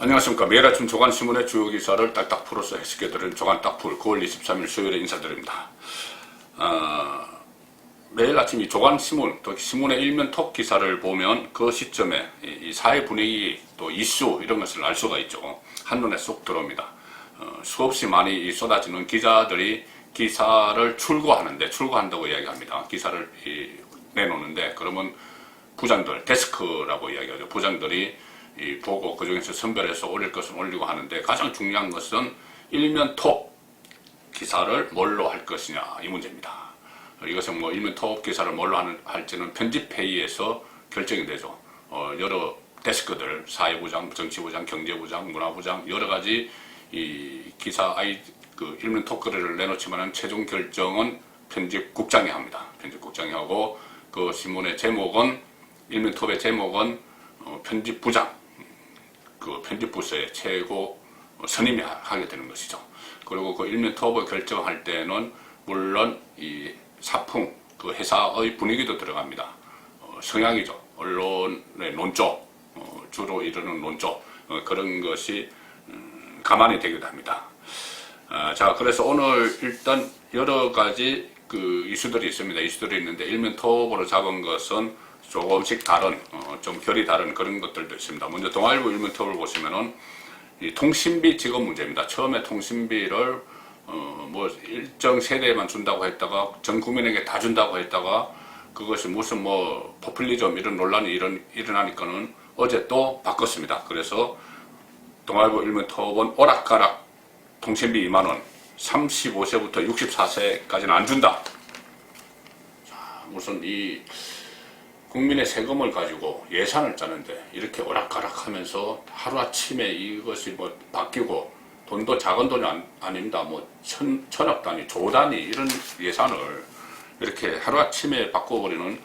안녕하십니까. 매일 아침 조간신문의 주요 기사를 딱딱 풀어서 해석해드리는 조간딱풀 9월 23일 수요일에 인사드립니다. 매일 아침 이 조간신문, 또 신문의 일면 톱 기사를 보면 그 시점에 이 사회 분위기 또 이슈 이런 것을 알 수가 있죠. 한눈에 쏙 들어옵니다. 수없이 많이 쏟아지는 기자들이 기사를 출고한다고 이야기합니다. 기사를 내놓는데 그러면 부장들, 데스크라고 이야기하죠. 부장들이 보고 그 중에서 선별해서 올릴 것은 올리고 하는데 가장 중요한 것은 일면 톱 기사를 뭘로 할 것이냐 이 문제입니다. 이것은 뭐 일면 톱 기사를 뭘로 할지는 편집회의에서 결정이 되죠. 여러 데스크들, 사회부장, 정치부장, 경제부장, 문화부장 여러 가지 이 기사 그 일면 톱 글을 내놓지만은 최종 결정은 편집국장이 합니다. 편집국장이 하고 그 신문의 제목은 일면 톱의 제목은 편집부장, 그 편집부서의 최고 선임이 하게 되는 것이죠. 그리고 그 일면 톱을 결정할 때는 물론 이 사풍, 그 회사의 분위기도 들어갑니다. 성향이죠. 언론의 논조, 주로 이르는 논조, 그런 것이 가만히 되기도 합니다. 자, 그래서 오늘 일단 여러 가지 그 이슈들이 있습니다. 이슈들이 있는데 일면 톱으로 잡은 것은 조금씩 다른, 좀 결이 다른 그런 것들도 있습니다. 먼저 동아일보 일면 톱을 보시면은 이 통신비 지급 문제입니다. 처음에 통신비를 뭐 일정 세대에만 준다고 했다가 전 국민에게 다 준다고 했다가 그것이 무슨 뭐 포퓰리즘 이런 논란이 일어나니까는 어제 또 바꿨습니다. 그래서 동아일보 일면 톱은 오락가락 통신비 2만원, 35세부터 64세까지는 안 준다. 자, 무슨 이 국민의 세금을 가지고 예산을 짜는데 이렇게 오락가락 하면서 하루아침에 이것이 뭐 바뀌고 돈도 작은 돈이 아닙니다. 뭐 천억 단위, 조 단위 이런 예산을 이렇게 하루아침에 바꿔버리는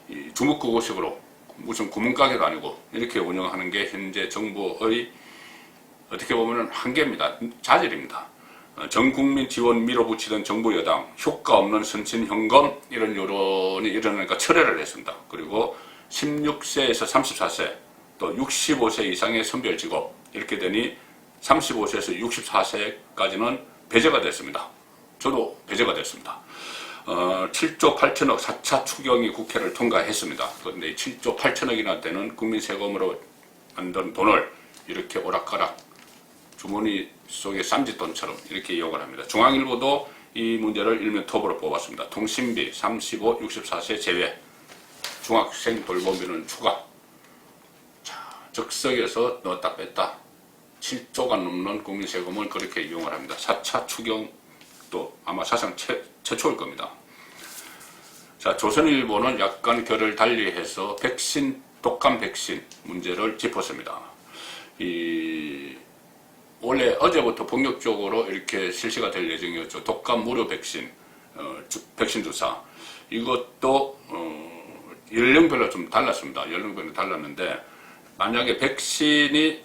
이 주먹구구식으로 무슨 구멍가게도 아니고 이렇게 운영하는 게 현재 정부의 어떻게 보면 한계입니다. 자질입니다. 전 국민 지원 밀어붙이던 정부 여당 효과 없는 선친현금 이런 여론이 일어나니까 철회를 했습니다. 그리고 16세에서 34세 또 65세 이상의 선별직업 이렇게 되니 35세에서 64세까지는 배제가 됐습니다. 저도 배제가 됐습니다. 7조 8천억 4차 추경이 국회를 통과했습니다. 그런데 7조 8천억이나 되는 국민 세금으로 만든 돈을 이렇게 오락가락 주머니 속에 쌈짓돈처럼 이렇게 이용을 합니다. 중앙일보도 이 문제를 일면 톱으로 뽑았습니다. 통신비 35, 64세 제외, 중학생 돌봄비는 추가. 자, 즉석에서 넣었다 뺐다 7조가 넘는 국민 세금을 그렇게 이용을 합니다. 4차 추경도 아마 사상 최초일 겁니다. 자, 조선일보는 약간 결을 달리해서 백신, 독감 백신 문제를 짚었습니다. 원래 어제부터 본격적으로 이렇게 실시가 될 예정이었죠. 독감 무료 백신, 백신 주사. 이것도, 연령별로 좀 달랐습니다. 연령별로 달랐는데, 만약에 백신이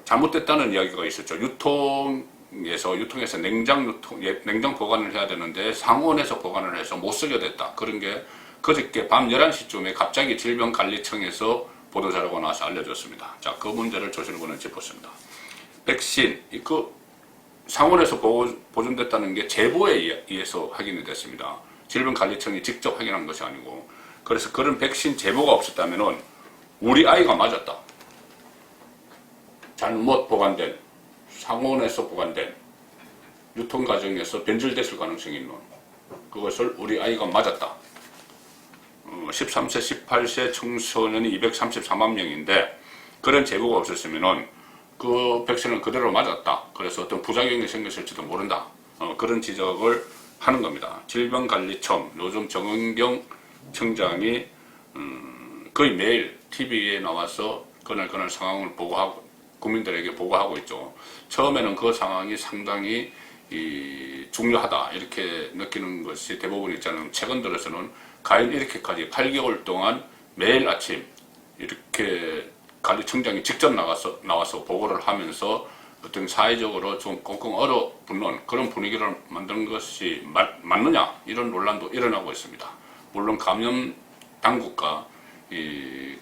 잘못됐다는 이야기가 있었죠. 유통에서 냉장 보관을 해야 되는데, 상온에서 보관을 해서 못 쓰게 됐다. 그런 게 그저께 밤 11시쯤에 갑자기 질병관리청에서 보도자료가 나와서 알려졌습니다. 자, 그 문제를 조선일보는 짚었습니다. 백신, 상온에서 보존됐다는 게 제보에 의해서 확인이 됐습니다. 질병관리청이 직접 확인한 것이 아니고, 그래서 그런 백신 제보가 없었다면은 우리 아이가 맞았다. 잘못 보관된, 상온에서 보관된, 유통 과정에서 변질됐을 가능성이 있는 그것을 우리 아이가 맞았다. 13세, 18세 청소년이 234만 명인데 그런 제보가 없었으면은 그 백신을 그대로 맞았다. 그래서 어떤 부작용이 생겼을지도 모른다. 그런 지적을 하는 겁니다. 질병관리청 요즘 정은경 청장이 거의 매일 TV에 나와서 그날 상황을 보고하고 국민들에게 보고하고 있죠. 처음에는 그 상황이 상당히 중요하다 이렇게 느끼는 것이 대부분이잖아요. 최근 들어서는 과연 이렇게까지 8개월 동안 매일 아침 이렇게 관리청장이 직접 나와서 보고를 하면서 어떤 사회적으로 좀 꽁꽁 얼어붙는 그런 분위기를 만드는 것이 맞느냐 이런 논란도 일어나고 있습니다. 물론 감염 당국과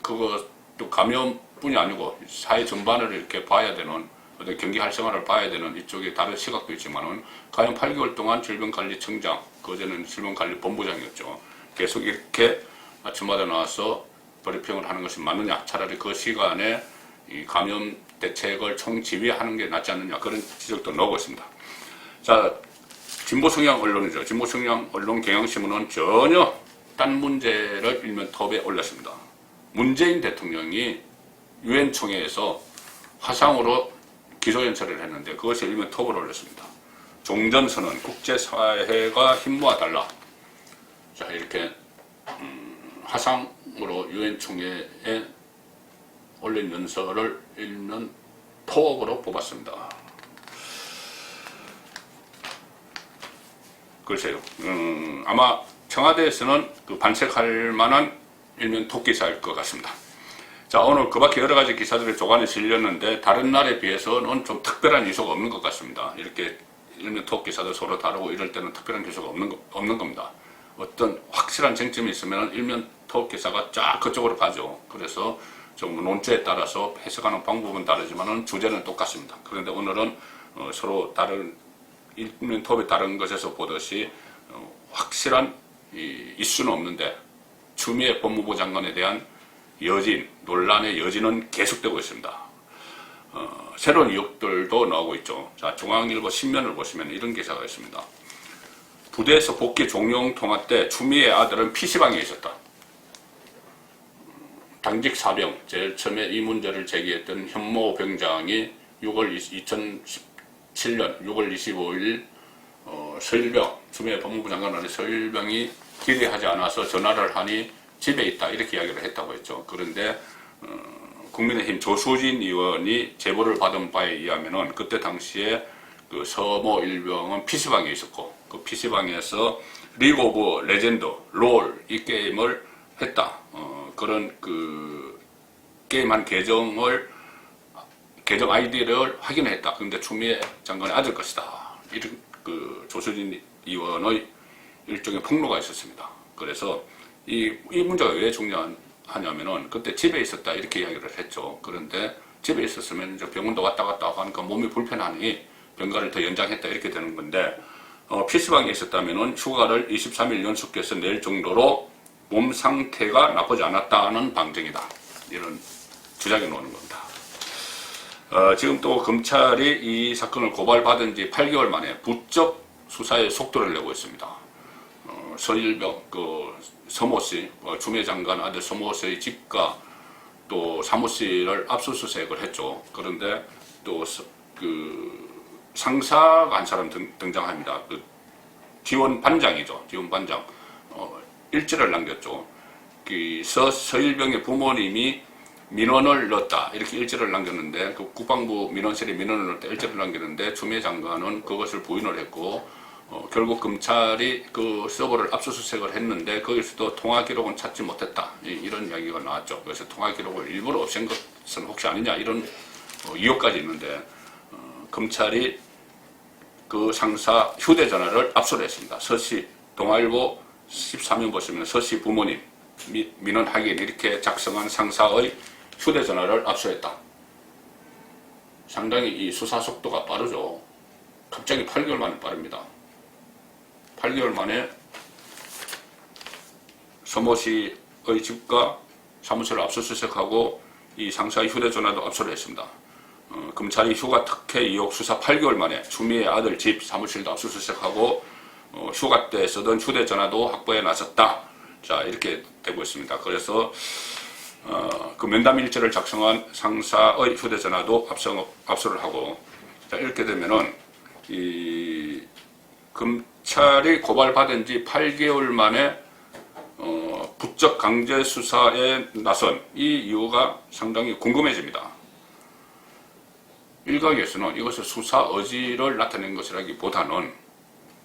그것도 감염 뿐이 아니고 사회 전반을 이렇게 봐야 되는 어떤 경기 활성화를 봐야 되는 이쪽에 다른 시각도 있지만은 과연 8개월 동안 질병관리청장, 그제는 질병관리본부장이었죠. 계속 이렇게 아침마다 나와서 브리핑을 하는 것이 맞느냐? 차라리 그 시간에 이 감염 대책을 총지휘하는 게 낫지 않느냐? 그런 지적도 나오고 있습니다. 자, 진보 성향 언론이죠. 진보 성향 언론 경향신문은 전혀 딴 문제를 일면 톱에 올렸습니다. 문재인 대통령이 유엔 총회에서 화상으로 기조연설을 했는데 그것이 일면 톱을 올렸습니다. 종전선언, 국제사회가 힘 모아 달라. 자, 이렇게 화상으로 유엔 총회에 올린 연설을 일면 톱으로 뽑았습니다. 글쎄요. 아마 청와대에서는 그 반색할 만한 일면 톱기사일 것 같습니다. 자, 오늘 그 밖에 여러 가지 기사들이 조간에 실렸는데 다른 날에 비해서는 좀 특별한 이슈가 없는 것 같습니다. 이렇게 일면 톱기사도 서로 다르고 이럴 때는 특별한 기사가 없는 겁니다. 어떤 확실한 쟁점이 있으면 일면 톱기사가 쫙 그쪽으로 가죠. 그래서 좀 논조에 따라서 해석하는 방법은 다르지만은 주제는 똑같습니다. 그런데 오늘은 서로 다른 일면 톱이 다른 것에서 보듯이 확실한 이슈는 없는데 추미애 법무부 장관에 대한 여진, 논란의 여진은 계속되고 있습니다. 새로운 의혹들도 나오고 있죠. 자, 중앙일보 신면을 보시면 이런 기사가 있습니다. 부대에서 복귀 종용 통화 때 추미애 아들은 PC방에 있었다. 당직 사병, 제일 처음에 이 문제를 제기했던 현모 병장이 2017년 6월 25일 서일병, 추미애 법무부 장관의 서일병이 기대하지 않아서 전화를 하니 집에 있다 이렇게 이야기를 했다고 했죠. 그런데 국민의힘 조수진 의원이 제보를 받은 바에 의하면은 그때 당시에 그 서모 일병은 PC방에 있었고 그 PC방에서 리그 오브 레전드 롤 이 게임을 했다. 그런 그 게임한 계정 아이디를 확인했다. 그런데 추미애 장관의 아들 것이다. 이런 그 조수진 의원의 일종의 폭로가 있었습니다. 그래서 이 문제가 왜 중요하냐면은 그때 집에 있었다 이렇게 이야기를 했죠. 그런데 집에 있었으면 이제 병원도 왔다 갔다 하니까 몸이 불편하니 병가를 더 연장했다 이렇게 되는 건데 PC방에 있었다면은 휴가를 23일 연속해서 낼 정도로 몸 상태가 나쁘지 않았다는 방증이다. 이런 주장이 나오는 겁니다. 지금 또 검찰이 이 사건을 고발받은 지 8개월 만에 부쩍 수사에 속도를 내고 있습니다. 서일병, 서모씨, 추미애 장관 아들 서모씨의 집과 또 사무실을 압수수색을 했죠. 그런데 또 상사가 한 사람 등장합니다. 그 지원 반장이죠. 지원 반장. 일지를 남겼죠. 서일병의 부모님이 민원을 넣었다. 이렇게 일지를 남겼는데, 그 국방부 민원실에 민원을 넣었다. 일지를 남겼는데, 추미애 장관은 그것을 부인을 했고, 결국 검찰이 그 서버를 압수수색을 했는데, 거기서도 통화 기록은 찾지 못했다. 이런 이야기가 나왔죠. 그래서 통화 기록을 일부러 없앤 것은 혹시 아니냐. 이런 의혹까지 있는데, 검찰이 그 상사 휴대전화를 압수를 했습니다. 서씨, 동아일보 13면 보시면 서씨 부모님, 민원 확인 이렇게 작성한 상사의 휴대전화를 압수했다. 상당히 이 수사 속도가 빠르죠. 갑자기 8개월 만에 빠릅니다. 8개월 만에 서모 씨의 집과 사무실을 압수수색하고 이 상사의 휴대전화도 압수를 했습니다. 검찰이 휴가 특혜 의혹 수사 8개월 만에 추미애 아들 집 사무실도 압수수색하고 휴가 때 쓰던 휴대전화도 확보에 나섰다. 자, 이렇게 되고 있습니다. 그래서 그 면담 일지를 작성한 상사의 휴대전화도 압수를 하고, 자, 이렇게 되면은 이 검찰이 고발받은 지 8개월 만에 부쩍 강제 수사에 나선 이 이유가 상당히 궁금해집니다. 일각에서는 이것을 수사 의지를 나타낸 것이라기보다는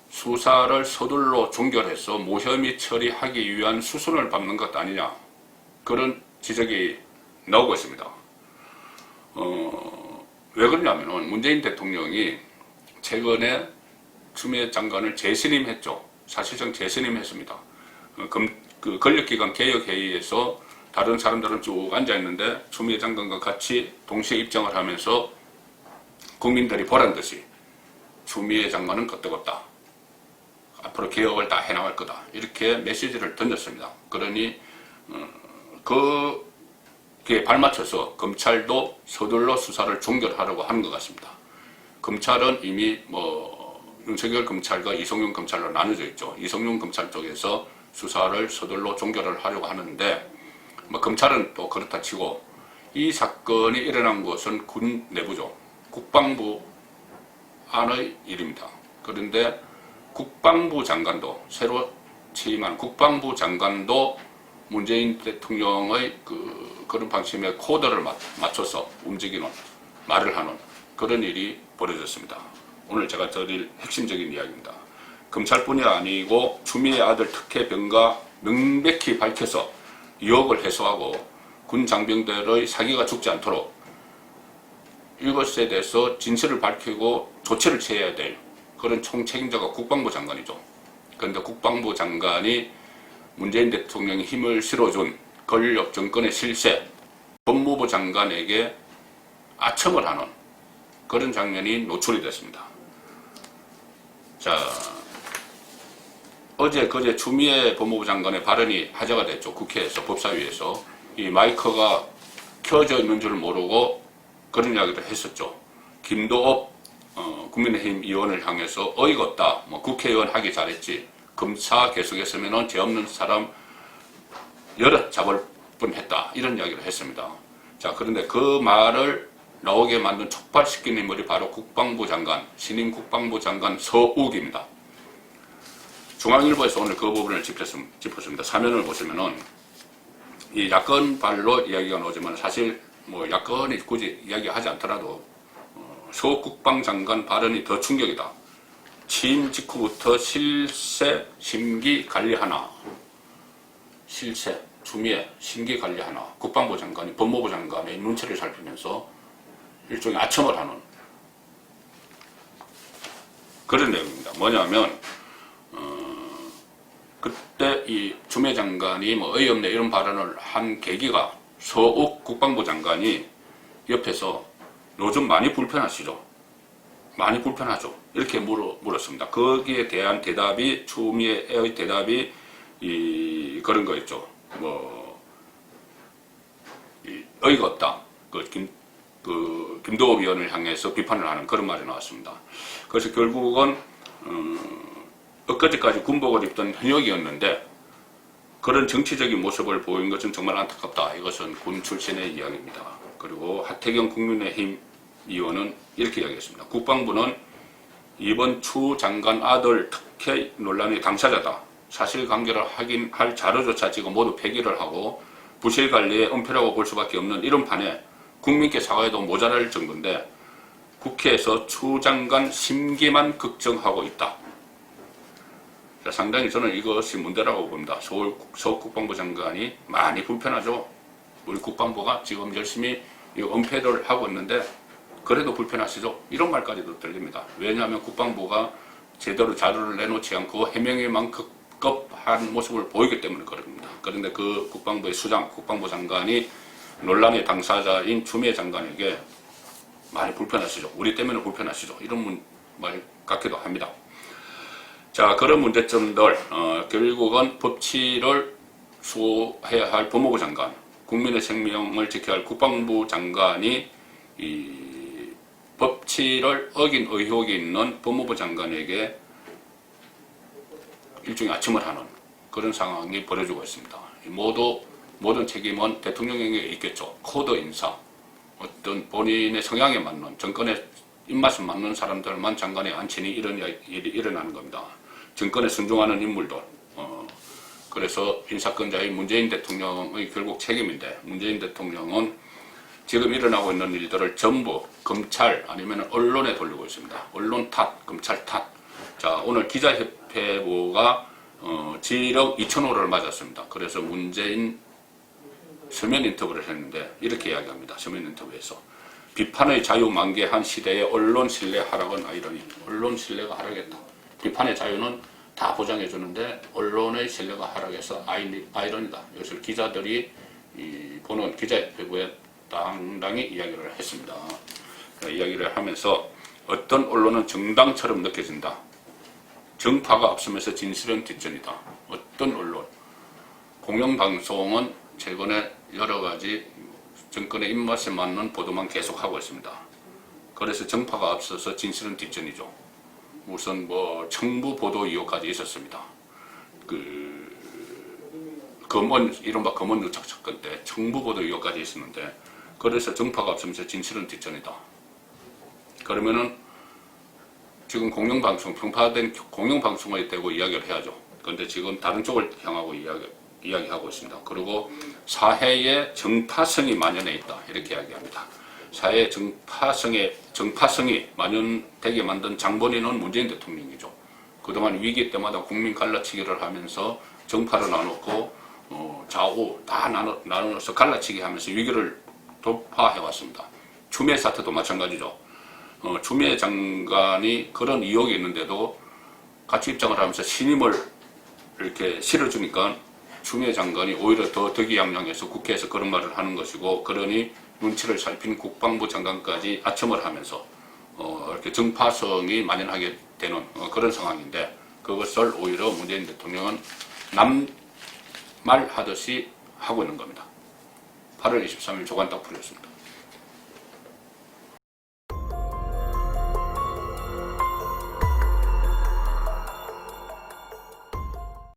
수사를 서둘러 종결해서 무혐의 처리하기 위한 수순을 밟는 것 아니냐, 그런 지적이 나오고 있습니다. 왜 그러냐면은 문재인 대통령이 최근에 추미애 장관을 재신임했죠. 사실상 재신임했습니다. 그 권력기관 개혁회의에서 다른 사람들은 쭉 앉아있는데 추미애 장관과 같이 동시에 입장을 하면서 국민들이 보란 듯이 추미애 장관은 끄떡없다. 앞으로 개혁을 다 해나갈 거다. 이렇게 메시지를 던졌습니다. 그러니 그게 발맞춰서 검찰도 서둘러 수사를 종결하려고 하는 것 같습니다. 검찰은 이미 윤석열 검찰과 이성윤 검찰로 나눠져 있죠. 이성윤 검찰 쪽에서 수사를 서둘러 종결을 하려고 하는데 검찰은 또 그렇다 치고 이 사건이 일어난 것은 군 내부죠. 국방부 안의 일입니다. 그런데 국방부 장관도 새로 취임한 국방부 장관도 문재인 대통령의 그런 방침에 코드를 맞춰서 움직이는 말을 하는 그런 일이 벌어졌습니다. 오늘 제가 드릴 핵심적인 이야기입니다. 검찰뿐이 아니고 추미애 아들 특혜병가 명백히 밝혀서 의혹을 해소하고 군 장병들의 사기가 죽지 않도록 이것에 대해서 진실을 밝히고 조치를 취해야 될 그런 총책임자가 국방부 장관이죠. 그런데 국방부 장관이 문재인 대통령이 힘을 실어준 권력 정권의 실세, 법무부 장관에게 아첨을 하는 그런 장면이 노출이 됐습니다. 자, 어제 그제 추미애 법무부 장관의 발언이 화제가 됐죠. 국회에서 법사위에서 이 마이크가 켜져 있는 줄 모르고 그런 이야기를 했었죠. 김도업 국민의힘 의원을 향해서 어이가 없다. 국회의원 하기 잘했지. 검사 계속했으면 죄 없는 사람 여럿 잡을 뻔했다. 이런 이야기를 했습니다. 자, 그런데 그 말을 나오게 만든 촉발시킨 인물이 바로 국방부 장관, 신임 국방부 장관 서욱입니다. 중앙일보에서 오늘 그 부분을 짚었습니다. 사면을 보시면은 이 야권 발로 이야기가 나오지만 사실 야권이 굳이 이야기하지 않더라도 서 국방장관 발언이 더 충격이다. 취임 직후부터 실세, 심기 관리하나. 실세, 추미애, 심기 관리하나. 국방부 장관이 법무부 장관의 눈치를 살피면서 일종의 아첨을 하는 그런 내용입니다. 뭐냐면 그때 이 추미애 장관이 어이없네 이런 발언을 한 계기가 서욱 국방부 장관이 옆에서 요즘 많이 불편하시죠? 많이 불편하죠? 이렇게 물었습니다. 거기에 대한 대답이, 추미애의 대답이 그런 거였죠. 어이가 없다. 김도업 의원을 향해서 비판을 하는 그런 말이 나왔습니다. 그래서 결국은 엊그제까지 군복을 입던 현역이었는데 그런 정치적인 모습을 보인 것은 정말 안타깝다. 이것은 군 출신의 이야기입니다. 그리고 하태경 국민의힘 의원은 이렇게 이야기했습니다. 국방부는 이번 추 장관 아들 특혜 논란의 당사자다. 사실관계를 확인할 자료조차 지금 모두 폐기를 하고 부실관리에 은폐라고 볼 수밖에 없는 이런 판에 국민께 사과해도 모자랄 정도인데 국회에서 추 장관 심기만 걱정하고 있다. 상당히 저는 이것이 문제라고 봅니다. 서울 국방부 장관이 많이 불편하죠. 우리 국방부가 지금 열심히 은폐를 하고 있는데 그래도 불편하시죠? 이런 말까지도 들립니다. 왜냐하면 국방부가 제대로 자료를 내놓지 않고 해명에만 급급한 모습을 보이기 때문에 그럽니다. 그런데 그 국방부의 수장, 국방부 장관이 논란의 당사자인 추미애 장관에게 많이 불편하시죠? 우리 때문에 불편하시죠? 이런 말 같기도 합니다. 자, 그런 문제점들 결국은 법치를 수호해야 할 법무부 장관, 국민의 생명을 지켜야 할 국방부 장관이 이 법치를 어긴 의혹이 있는 법무부 장관에게 일종의 아첨을 하는 그런 상황이 벌어지고 있습니다. 모든 책임은 대통령에게 있겠죠. 코드 인사, 어떤 본인의 성향에 맞는 정권의 입맛에 맞는 사람들만 장관에 앉히니 이런 일이 일어나는 겁니다. 정권에 순종하는 인물들, 그래서 인사권자의 문재인 대통령의 결국 책임인데 문재인 대통령은 지금 일어나고 있는 일들을 전부 검찰 아니면 언론에 돌리고 있습니다. 언론 탓, 검찰 탓. 자, 오늘 기자협회부가 지력 2,000호를 맞았습니다. 그래서 문재인 서면 인터뷰를 했는데 이렇게 이야기합니다. 서면 인터뷰에서 비판의 자유 만개한 시대에 언론 신뢰 하락은 아이러니. 언론 신뢰가 하락했다. 비판의 자유는 다 보장해 주는데 언론의 신뢰가 하락해서 아이러니다. 이것을 기자들이 이 보는 기자협회부에 당당히 이야기를 했습니다. 이야기를 하면서 어떤 언론은 정당처럼 느껴진다. 정파가 앞서면서 진실은 뒷전이다. 어떤 언론, 공영방송은 최근에 여러 가지 정권의 입맛에 맞는 보도만 계속하고 있습니다. 그래서 정파가 앞서서 진실은 뒷전이죠. 우선 뭐 청부 보도 이유까지 있었습니다. 이른바 검언 유착 사건 때 청부 보도 이유까지 있었는데, 그래서 정파가 앞서면서 진실은 뒷전이다. 그러면은 지금 공영방송, 평파된 공영방송에 대고 이야기를 해야죠. 그런데 지금 다른 쪽을 향하고 이야기하고 있습니다. 그리고 사회에 정파성이 만연해 있다. 이렇게 이야기합니다. 사회에 정파성이 만연되게 만든 장본인은 문재인 대통령이죠. 그동안 위기 때마다 국민 갈라치기를 하면서 정파를 나눴고 좌우 다 나눠서 갈라치기 하면서 위기를 돌파해왔습니다. 추미애 사태도 마찬가지죠. 추미애 장관이 그런 의혹이 있는데도 같이 입장을 하면서 신임을 이렇게 실어주니까 추미애 장관이 오히려 더 득이양양해서 국회에서 그런 말을 하는 것이고, 그러니 눈치를 살핀 국방부 장관까지 아첨을 하면서 이렇게 정파성이 만연하게 되는 그런 상황인데, 그것을 오히려 문재인 대통령은 남말하듯이 하고 있는 겁니다. 8월 23일 조간 딱 풀렸습니다.